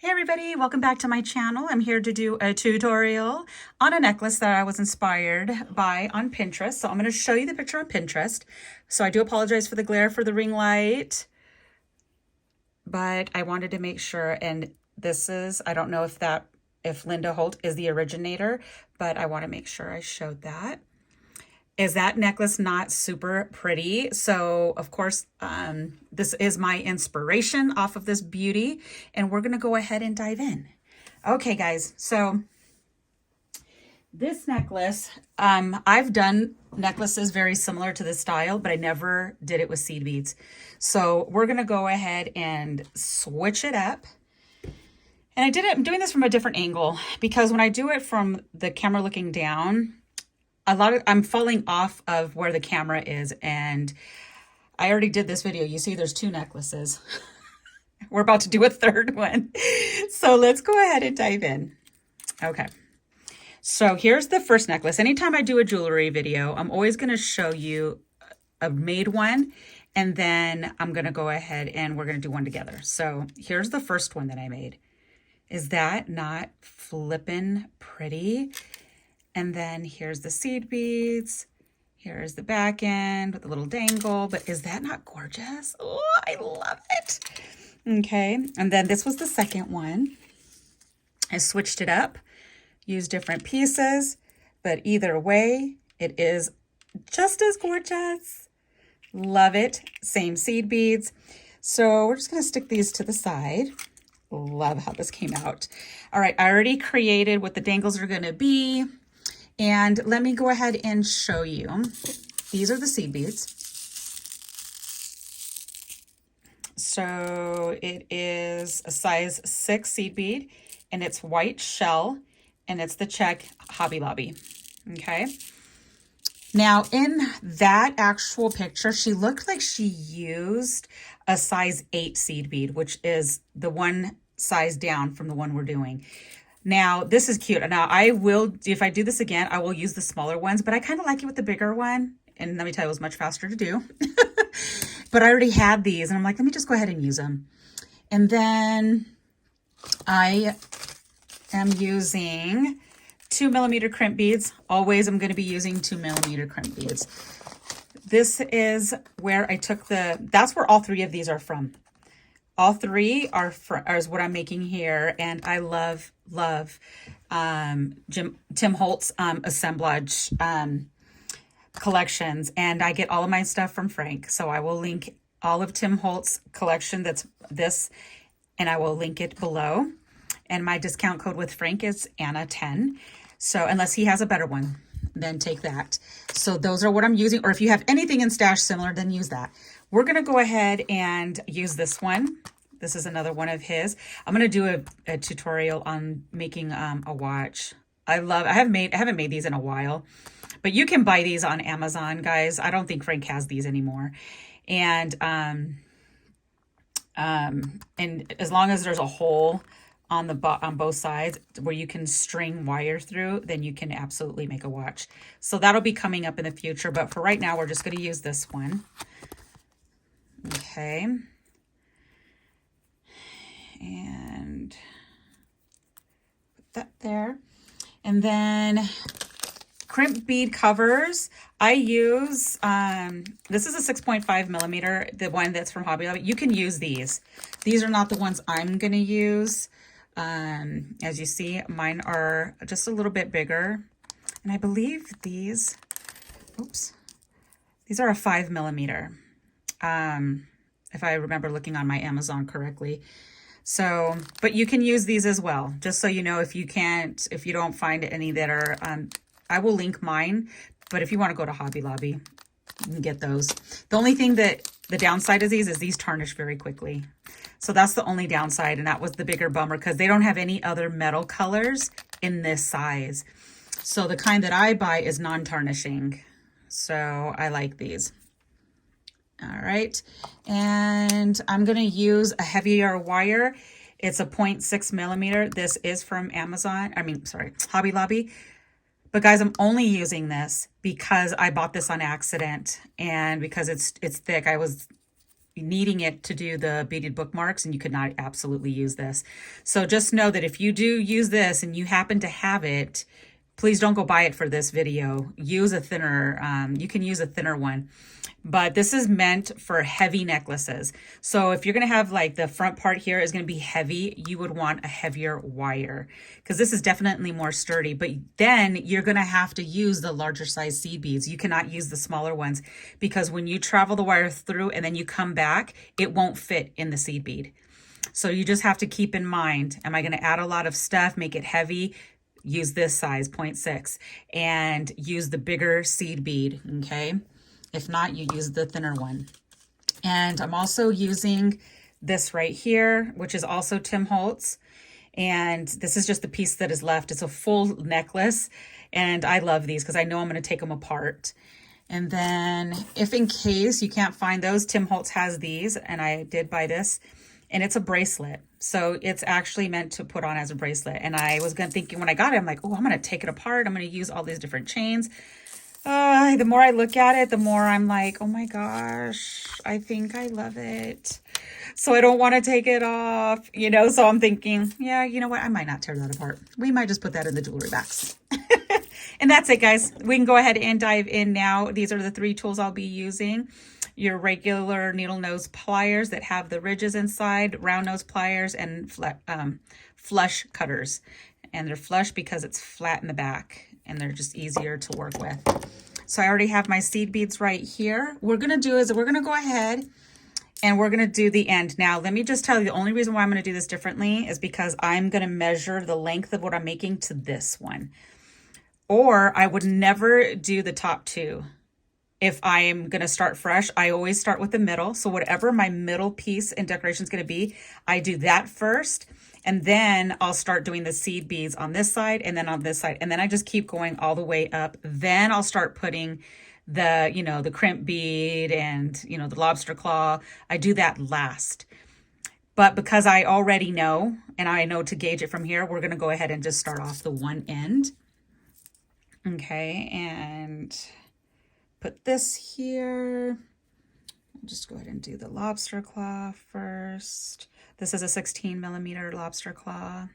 Hey everybody, welcome back to my channel. I'm here to do a tutorial on a necklace that I was inspired by on Pinterest. So I'm going to show you the picture on Pinterest. So I do apologize for the glare for the ring light, but I wanted to make sure, and this is, I don't know if Linda Holt is the originator, but I want to make sure I showed that. Is that necklace not super pretty? So of course, this is my inspiration off of this beauty, and we're gonna go ahead and dive in. Okay, guys, so this necklace, I've done necklaces very similar to this style, but I never did it with seed beads. So we're gonna go ahead and switch it up. And I'm doing this from a different angle because when I do it from the camera looking down, I'm falling off of where the camera is, and I already did this video. You see there's two necklaces. We're about to do a third one. So let's go ahead and dive in. Okay. So here's the first necklace. Anytime I do a jewelry video, I'm always going to show you a made one, and then I'm going to go ahead and we're going to do one together. So here's the first one that I made. Is that not flippin' pretty? And then here's the seed beads. Here's the back end with a little dangle. But is that not gorgeous? Oh, I love it. Okay. And then this was the second one. I switched it up, used different pieces, but either way, it is just as gorgeous. Love it. Same seed beads. So we're just going to stick these to the side. Love how this came out. All right. I already created what the dangles are going to be. And let me go ahead and show you. These are the seed beads. So it is a size 6 seed bead, and it's white shell, and it's the check Hobby Lobby. Okay. Now in that actual picture, she looked like she used a size 8 seed bead, which is the one size down from the one we're doing. Now, this is cute. Now, I will, if I do this again, I will use the smaller ones, but I kind of like it with the bigger one. And let me tell you, it was much faster to do. But I already had these, and I'm like, let me just go ahead and use them. And then I am using 2mm crimp beads. Always, I'm going to be using 2mm crimp beads. This is where I took that's where all three of these are from. All three is what I'm making here, and I love Tim Holtz assemblage collections, and I get all of my stuff from Frank. So I will link all of Tim Holtz collection, that's this, and I will link it below. And my discount code with Frank is Anna10. So unless he has a better one, then take that. So those are what I'm using, or if you have anything in stash similar, then use that. We're going to go ahead and use this one. This is another one of his. I'm going to do a tutorial on making a watch. I haven't made these in a while, but you can buy these on Amazon, guys. I don't think Frank has these anymore. And as long as there's a hole on both sides where you can string wire through, then you can absolutely make a watch. So that'll be coming up in the future, but for right now, we're just going to use this one. Okay. And put that there. And then crimp bead covers. I use, this is a 6.5mm, the one that's from Hobby Lobby. You can use these. These are not the ones I'm going to use. As you see, mine are just a little bit bigger. And I believe these are a 5mm. If I remember looking on my Amazon correctly. So, but you can use these as well, just so you know, if you don't find any that are, I will link mine, but if you want to go to Hobby Lobby, you can get those. The only thing that the downside of these is these tarnish very quickly. So that's the only downside, and that was the bigger bummer because they don't have any other metal colors in this size. So the kind that I buy is non-tarnishing. So I like these. All right, and I'm going to use a heavier wire. It's a 0.6mm. This is from Hobby Lobby. But guys, I'm only using this because I bought this on accident, and because it's thick. needing it to do the beaded bookmarks, and you could not absolutely use this. So just know that if you do use this and you happen to have it, please don't go buy it for this video. Use a thinner, you can use a thinner one. But this is meant for heavy necklaces. So if you're going to have like the front part here is going to be heavy, you would want a heavier wire because this is definitely more sturdy. But then you're going to have to use the larger size seed beads. You cannot use the smaller ones because when you travel the wire through and then you come back, it won't fit in the seed bead. So you just have to keep in mind, am I going to add a lot of stuff, make it heavy? Use this size, 0.6, and use the bigger seed bead, okay? If not, you use the thinner one. And I'm also using this right here, which is also Tim Holtz. And this is just the piece that is left. It's a full necklace. And I love these because I know I'm going to take them apart. And then if in case you can't find those, Tim Holtz has these. And I did buy this. And it's a bracelet. So it's actually meant to put on as a bracelet. And I was thinking when I got it, I'm like, oh, I'm going to take it apart. I'm going to use all these different chains. The more I look at it, the more I'm like, oh my gosh, I think I love it. So I don't want to take it off, you know? So I'm thinking, yeah, you know what? I might not tear that apart. We might just put that in the jewelry box. And that's it, guys. We can go ahead and dive in now. These are the 3 tools I'll be using. Your regular needle nose pliers that have the ridges inside, round nose pliers, and flush cutters. And they're flush because it's flat in the back and they're just easier to work with. So I already have my seed beads right here. What we're gonna do is we're gonna go ahead and we're gonna do the end. Now, let me just tell you, the only reason why I'm gonna do this differently is because I'm gonna measure the length of what I'm making to this one. Or I would never do the top 2. If I am going to start fresh, I always start with the middle. So whatever my middle piece and decoration is going to be, I do that first. And then I'll start doing the seed beads on this side and then on this side. And then I just keep going all the way up. Then I'll start putting the, you know, the crimp bead and, you know, the lobster claw. I do that last. But because I already know, and I know to gauge it from here, we're going to go ahead and just start off the one end. Okay, and put this here. I'll just go ahead and do the lobster claw first. This is a 16mm lobster claw.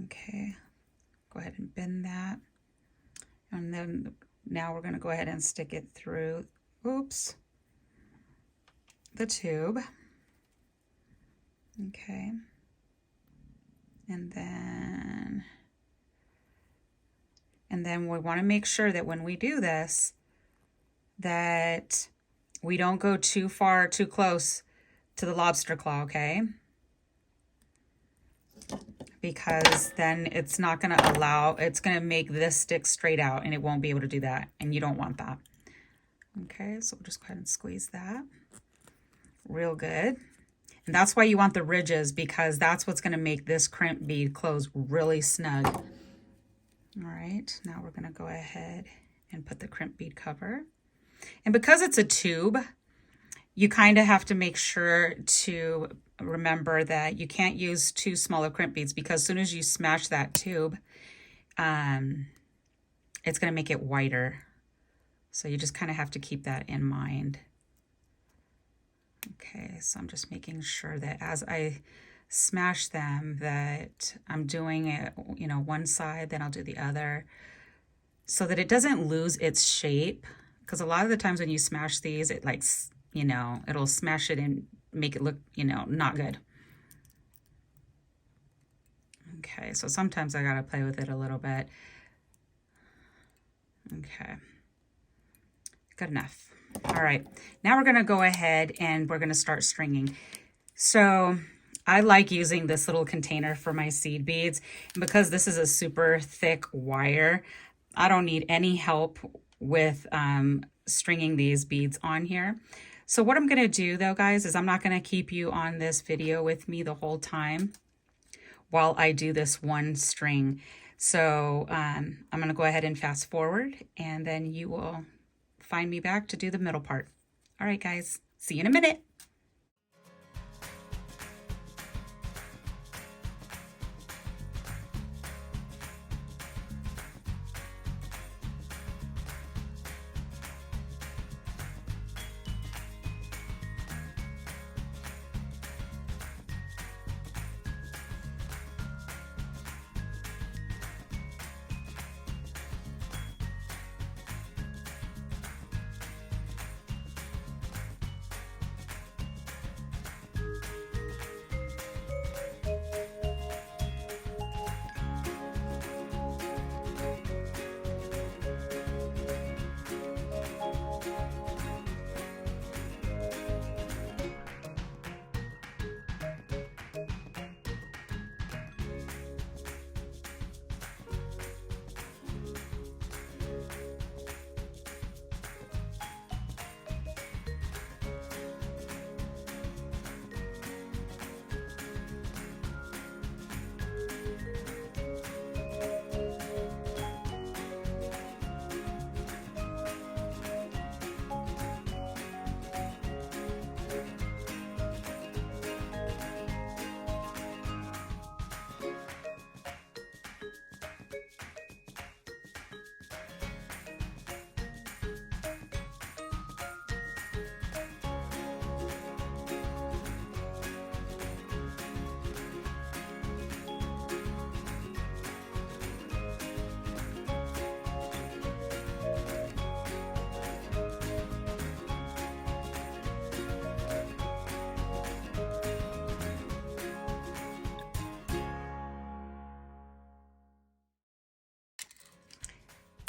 Okay, go ahead and bend that. And then now we're going to go ahead and stick it through, oops, the tube. Okay, and then we want to make sure that when we do this, that we don't go too far, too close to the lobster claw, okay? Because then it's not going to allow, it's going to make this stick straight out and it won't be able to do that. And you don't want that. Okay, so we'll just go ahead and squeeze that real good. And that's why you want the ridges, because that's what's going to make this crimp bead close really snug. All right, now we're going to go ahead and put the crimp bead cover. And because it's a tube, you kind of have to make sure to remember that you can't use too small of crimp beads, because as soon as you smash that tube, it's going to make it wider. So you just kind of have to keep that in mind. Okay, so I'm just making sure that as I smash them that I'm doing it, you know, one side, then I'll do the other, so that it doesn't lose its shape. Because a lot of the times when you smash these, it like, you know, it'll smash it and make it look, you know, not good. Okay, so sometimes I gotta play with it a little bit. Okay, good enough. All right, now we're gonna go ahead and we're gonna start stringing. So I like using this little container for my seed beads. And because this is a super thick wire, I don't need any help with stringing these beads on here. So what I'm gonna do though, guys, is I'm not gonna keep you on this video with me the whole time while I do this one string. So I'm gonna go ahead and fast forward, and then you will find me back to do the middle part. All right, guys, see you in a minute.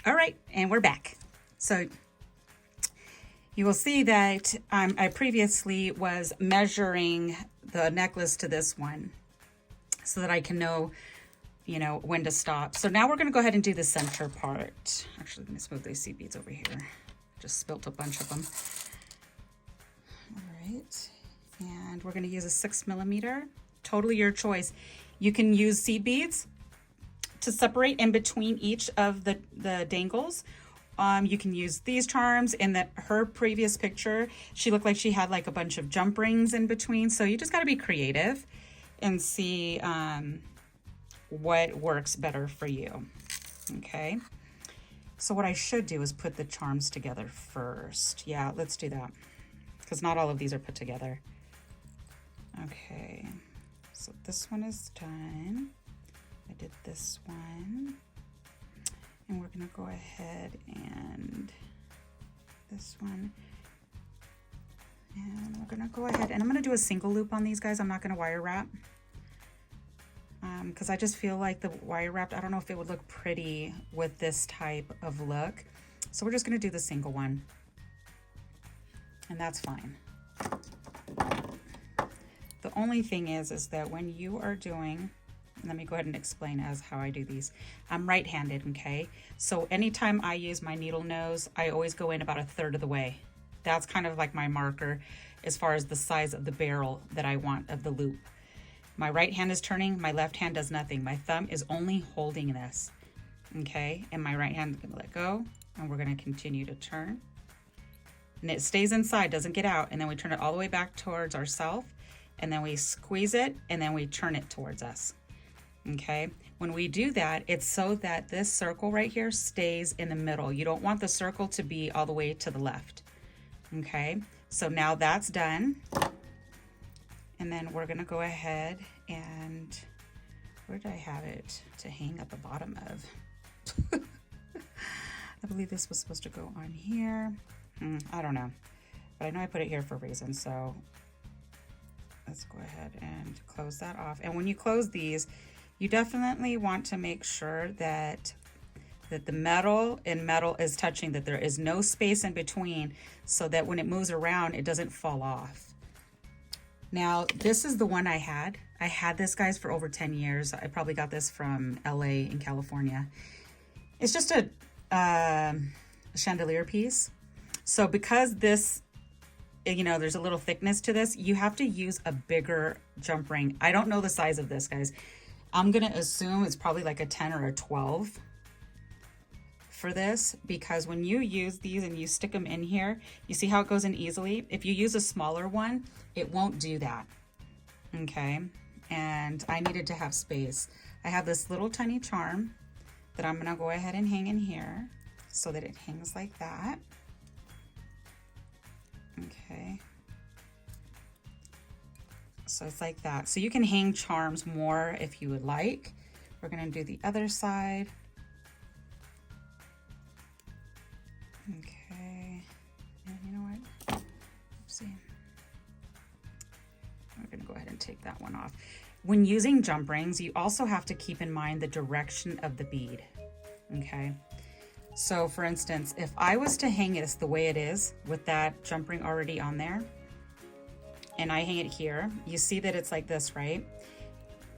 All right, and we're back. So you will see that I previously was measuring the necklace to this one so that I can know, you know, when to stop. So now we're going to go ahead and do the center part. Actually, let me smooth these seed beads over here. Just spilt a bunch of them. All right, and we're going to use a 6mm. Totally your choice. You can use seed beads to separate in between each of the dangles. You can use these charms. In her previous picture, she looked like she had like a bunch of jump rings in between. So you just got to be creative and see what works better for you. Okay. So what I should do is put the charms together first. Yeah, let's do that, because not all of these are put together. Okay. So this one is done. I did this one. And we're gonna go ahead and this one. And we're gonna go ahead and I'm gonna do a single loop on these guys. I'm not gonna wire wrap. Because I just feel like the wire wrapped, I don't know if it would look pretty with this type of look. So we're just gonna do the single one. And that's fine. The only thing is that when you are doing, let me go ahead and explain as how I do these. I'm right-handed, okay? So anytime I use my needle nose, I always go in about 1/3 of the way. That's kind of like my marker as far as the size of the barrel that I want of the loop. My right hand is turning, my left hand does nothing. My thumb is only holding this, okay? And my right hand is gonna let go, and we're gonna continue to turn. And it stays inside, doesn't get out, and then we turn it all the way back towards ourselves, and then we squeeze it, and then we turn it towards us. Okay, when we do that, it's so that this circle right here stays in the middle. You don't want the circle to be all the way to the left. Okay, so now that's done. And then we're gonna go ahead and, where did I have it to hang at the bottom of? I believe this was supposed to go on here. I don't know, but I know I put it here for a reason. So let's go ahead and close that off. And when you close these, you definitely want to make sure that the metal and metal is touching, that there is no space in between, so that when it moves around, it doesn't fall off. Now, this is the one I had. I had this, guys, for over 10 years. I probably got this from LA in California. It's just a chandelier piece. So because this, you know, there's a little thickness to this, you have to use a bigger jump ring. I don't know the size of this, guys. I'm gonna assume it's probably like a 10 or a 12 for this, because when you use these and you stick them in here, you see how it goes in easily? If you use a smaller one, it won't do that, okay? And I needed to have space. I have this little tiny charm that I'm gonna go ahead and hang in here so that it hangs like that, okay? So it's like that. So you can hang charms more if you would like. We're gonna do the other side. Okay, and you know what? Oopsie. We're gonna go ahead and take that one off. When using jump rings, you also have to keep in mind the direction of the bead, okay? So for instance, if I was to hang this the way it is with that jump ring already on there, and I hang it here, you see that it's like this, right?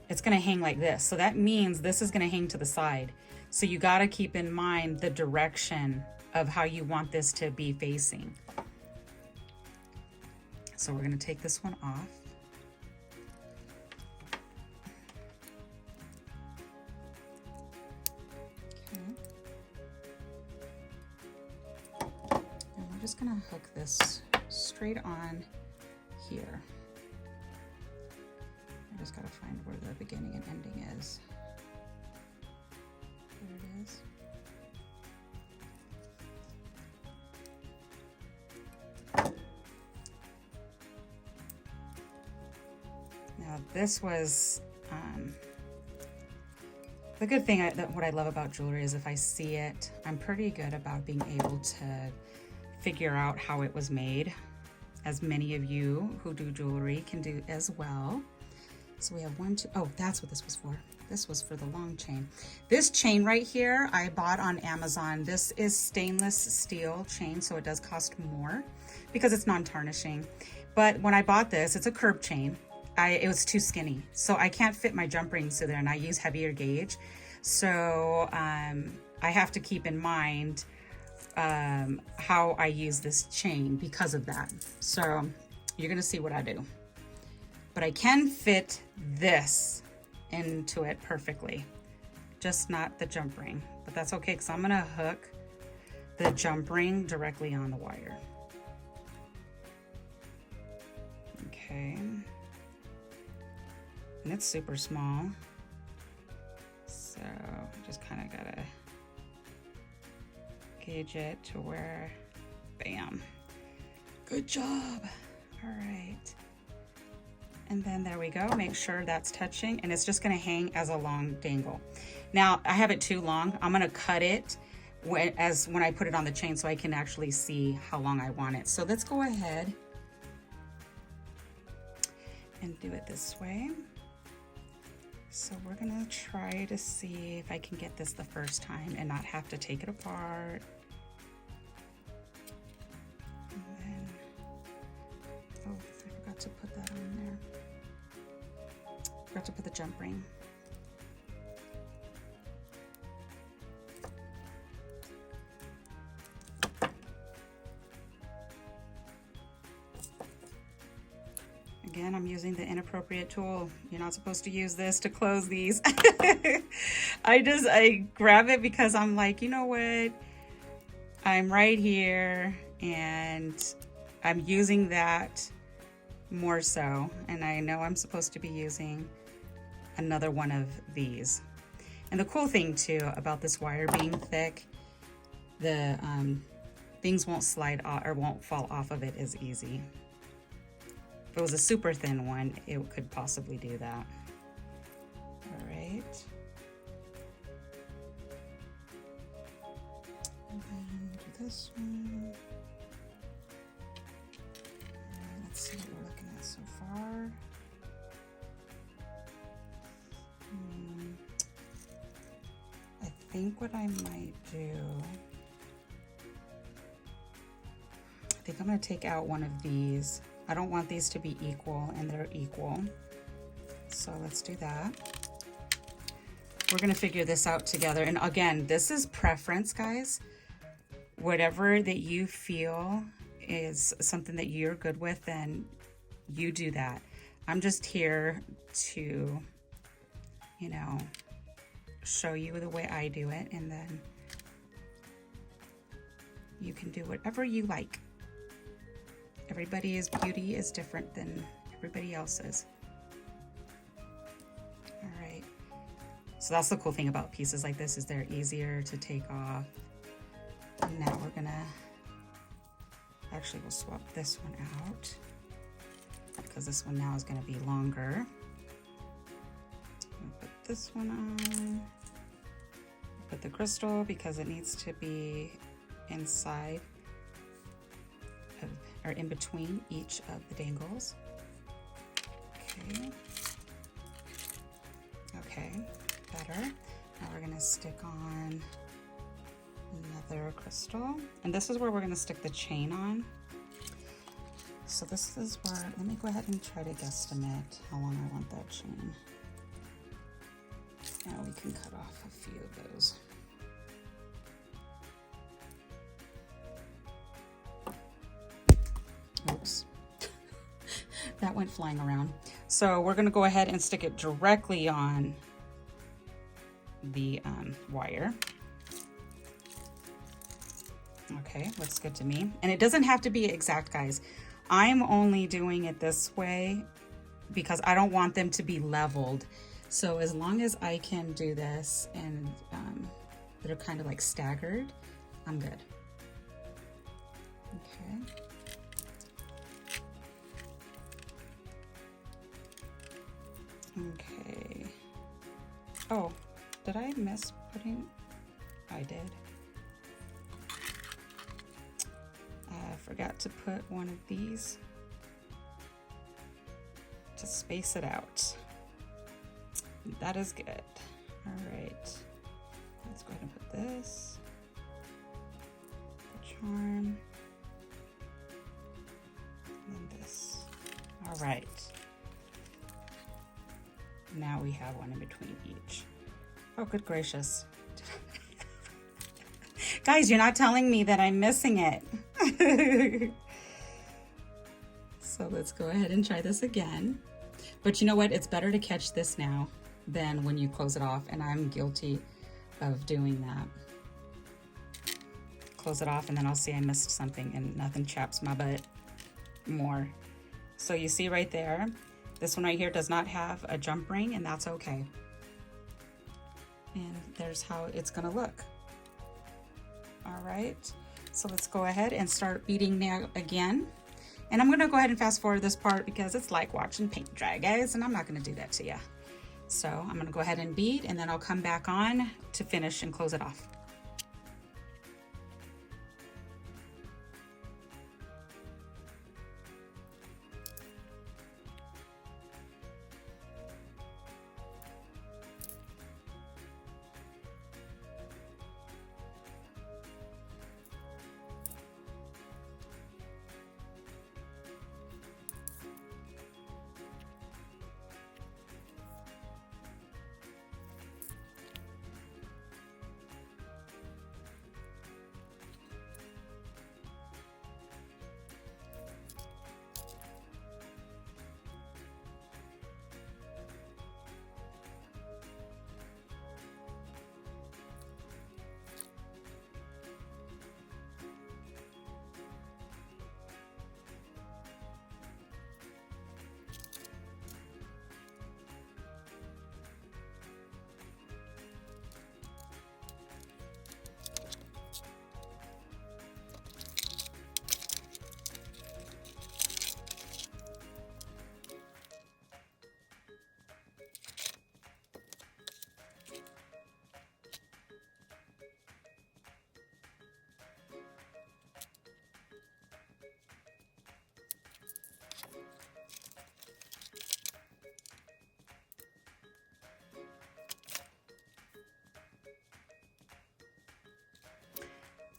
It's gonna hang like this. So that means this is gonna hang to the side. So you gotta keep in mind the direction of how you want this to be facing. So we're gonna take this one off. Okay. And we're just gonna hook this straight on here. I just gotta find where the beginning and ending is. There it is. Now this was, the good thing, what I love about jewelry is if I see it, I'm pretty good about being able to figure out how it was made, as many of you who do jewelry can do as well. So we have 1, 2, oh, that's what this was for. This was for the long chain. This chain right here, I bought on Amazon. This is stainless steel chain, so it does cost more because it's non-tarnishing. But when I bought this, it's a curb chain. It was too skinny, so I can't fit my jump rings through there, and I use heavier gauge. So I have to keep in mind how I use this chain because of that. So you're gonna see what I do. But I can fit this into it perfectly, just not the jump ring. But that's okay, because I'm gonna hook the jump ring directly on the wire. Okay. And it's super small. So just kind of gotta gauge it to where, bam. Good job. All right. And then there we go. Make sure that's touching, and it's just gonna hang as a long dangle. Now I have it too long. I'm gonna cut it when I put it on the chain so I can actually see how long I want it. So let's go ahead and do it this way. So we're gonna try to see if I can get this the first time and not have to take it apart. And then, oh, I forgot to put that on there. Forgot to put the jump ring. Again, I'm using the inappropriate tool. You're not supposed to use this to close these. I grab it because I'm like, you know what? I'm right here and I'm using that more so. And I know I'm supposed to be using another one of these. And the cool thing too about this wire being thick, the things won't slide off or won't fall off of it as easy. If it was a super thin one, it could possibly do that. All right. And then do this one. And let's see what we're looking at so far. I think what I might do, I think I'm gonna take out one of these. I don't want these to be equal, and they're equal. So let's do that. We're gonna figure this out together. And again, this is preference, guys. Whatever that you feel is something that you're good with, then you do that. I'm just here to, you know, show you the way I do it, and then you can do whatever you like. Everybody's beauty is different than everybody else's. All right. So that's the cool thing about pieces like this, is they're easier to take off. And now we're gonna, actually we'll swap this one out because this one now is gonna be longer. I'll put this one on. Put the crystal because it needs to be inside of, or in between each of the dangles. Okay. Okay, better. Now we're gonna stick on another crystal. And this is where we're gonna stick the chain on. So this is where, let me go ahead and try to guesstimate how long I want that chain. Now we can cut off a few of those. Oops. That went flying around. So we're gonna go ahead and stick it directly on the wire. Okay, looks good to me. And it doesn't have to be exact, guys. I'm only doing it this way because I don't want them to be leveled. So as long as I can do this and they're kind of like staggered, I'm good. Okay. Okay. Oh, did I miss putting? I did. I forgot to put one of these to space it out. That is good. All right. Let's go ahead and put this. The charm. And this. All right. Now we have one in between each. Oh, good gracious. Guys, you're not telling me that I'm missing it. So let's go ahead and try this again. But you know what? It's better to catch this now than when you close it off, and I'm guilty of doing that. Close it off and then I'll see I missed something and nothing chaps my butt more. So you see right there, this one right here does not have a jump ring, and that's okay. And there's how it's gonna look. All right, so let's go ahead and start beading now again. And I'm gonna go ahead and fast forward this part because it's like watching paint dry, guys, and I'm not gonna do that to you. So I'm gonna go ahead and bead, and then I'll come back on to finish and close it off.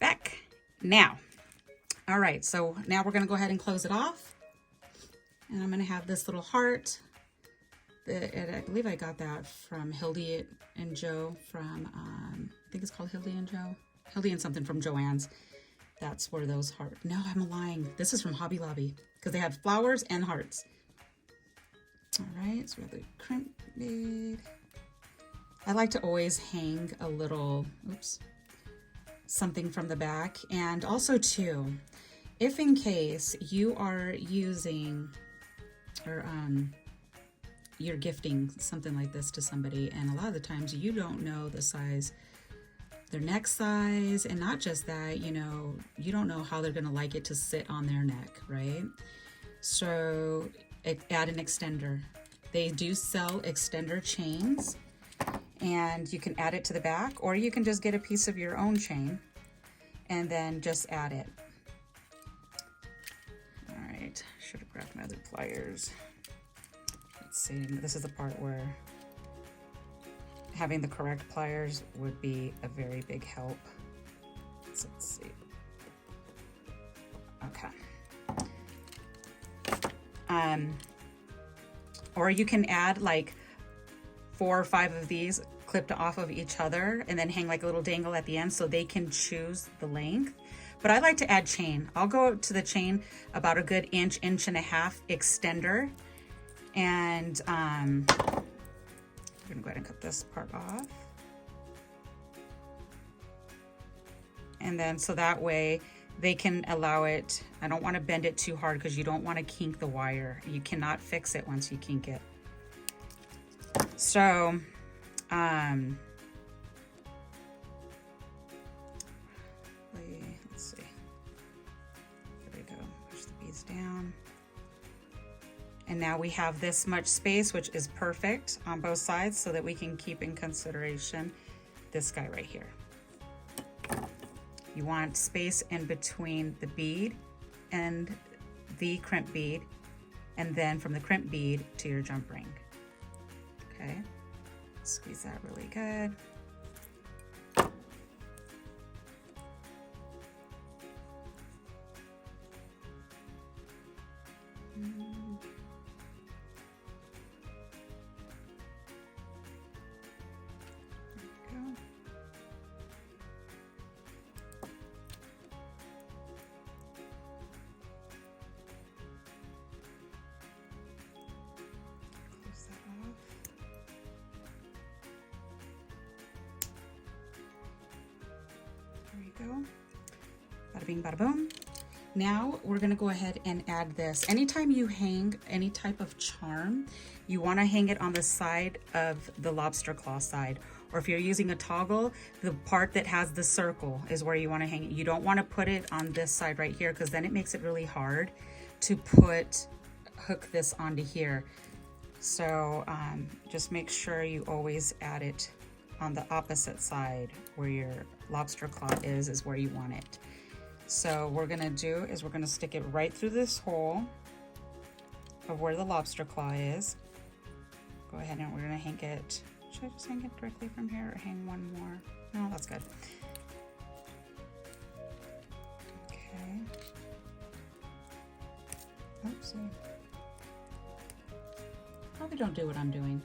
Back now. All right, so now we're gonna go ahead and close it off. And I'm gonna have this little heart. I believe I got that from Hildy and Joe from, I think it's called Hildy and Joe. Hildy and something from Joann's. That's where those heart. No, I'm lying. This is from Hobby Lobby because they had flowers and hearts. All right, so we have the crimp bead. I like to always hang a little, oops, something from the back. And also too, if in case you are using or you're gifting something like this to somebody, and a lot of the times you don't know the size, their neck size, and not just that, you know, you don't know how they're gonna like it to sit on their neck, right? So add an extender. They do sell extender chains, and you can add it to the back, or you can just get a piece of your own chain and then just add it. All right, should have grabbed my other pliers. Let's see, this is the part where having the correct pliers would be a very big help. So let's see. Okay. Or you can add like 4 or 5 of these clipped off of each other and then hang like a little dangle at the end so they can choose the length. But I like to add chain. I'll go to the chain about a good inch, inch and a half extender. And I'm gonna go ahead and cut this part off. And then so that way they can allow it. I don't want to bend it too hard because you don't want to kink the wire. You cannot fix it once you kink it. So, let's see. There we go. Push the beads down. And now we have this much space, which is perfect on both sides so that we can keep in consideration this guy right here. You want space in between the bead and the crimp bead, and then from the crimp bead to your jump ring. Okay, Squeeze that really good. Go. Bada bing, bada boom. Now we're gonna go ahead and add this. Anytime you hang any type of charm, you wanna hang it on the side of the lobster claw side. Or if you're using a toggle, the part that has the circle is where you wanna hang it. You don't wanna put it on this side right here because then it makes it really hard to hook this onto here. So just make sure you always add it on the opposite side where your lobster claw is where you want it. So what we're gonna do is we're gonna stick it right through this hole of where the lobster claw is. Go ahead and we're gonna hang it. Should I just hang it directly from here or hang one more? No, that's good. Okay. Oopsie. Probably don't do what I'm doing,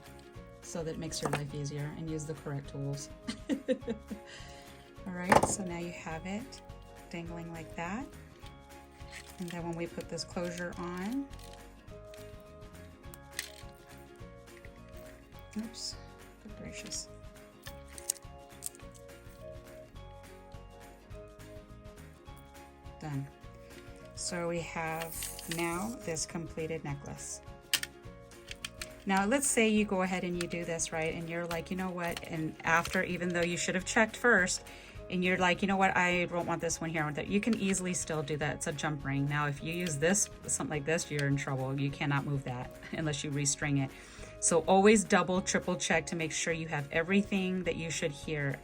so that it makes your life easier, and use the correct tools. All right, so now you have it dangling like that. And then when we put this closure on, oops, good gracious. Done. So we have now this completed necklace. Now, let's say you go ahead and you do this, right? And you're like, you know what? And after, even though you should have checked first, and you're like, you know what? I don't want this one here. You can easily still do that. It's a jump ring. Now, if you use this, something like this, you're in trouble. You cannot move that unless you restring it. So always double, triple check to make sure you have everything that you should here.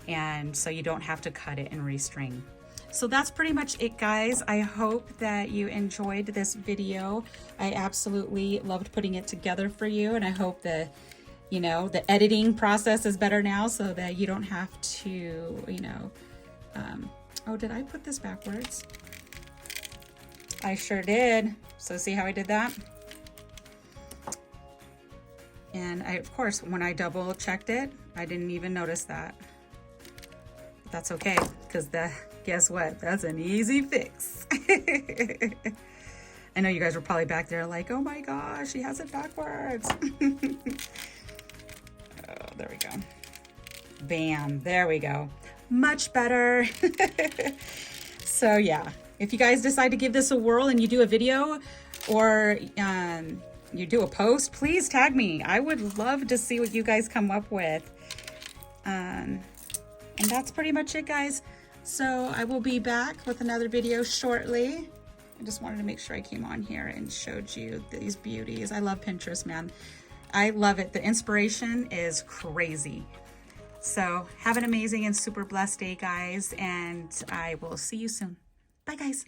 And so you don't have to cut it and restring. So that's pretty much it, guys. I hope that you enjoyed this video. I absolutely loved putting it together for you, and I hope that, you know, the editing process is better now so that you don't have to, you know, oh, did I put this backwards? I sure did. So see how I did that? And I, of course, when I double checked it, I didn't even notice that. But that's okay, because guess what? That's an easy fix. I know you guys were probably back there like, oh my gosh, she has it backwards. Oh, there we go. Bam, there we go. Much better. So yeah, if you guys decide to give this a whirl and you do a video or you do a post, please tag me. I would love to see what you guys come up with. And that's pretty much it, guys. So I will be back with another video shortly. I just wanted to make sure I came on here and showed you these beauties. I love Pinterest, man. I love it. The inspiration is crazy. So have an amazing and super blessed day, guys, and I will see you soon. Bye, guys.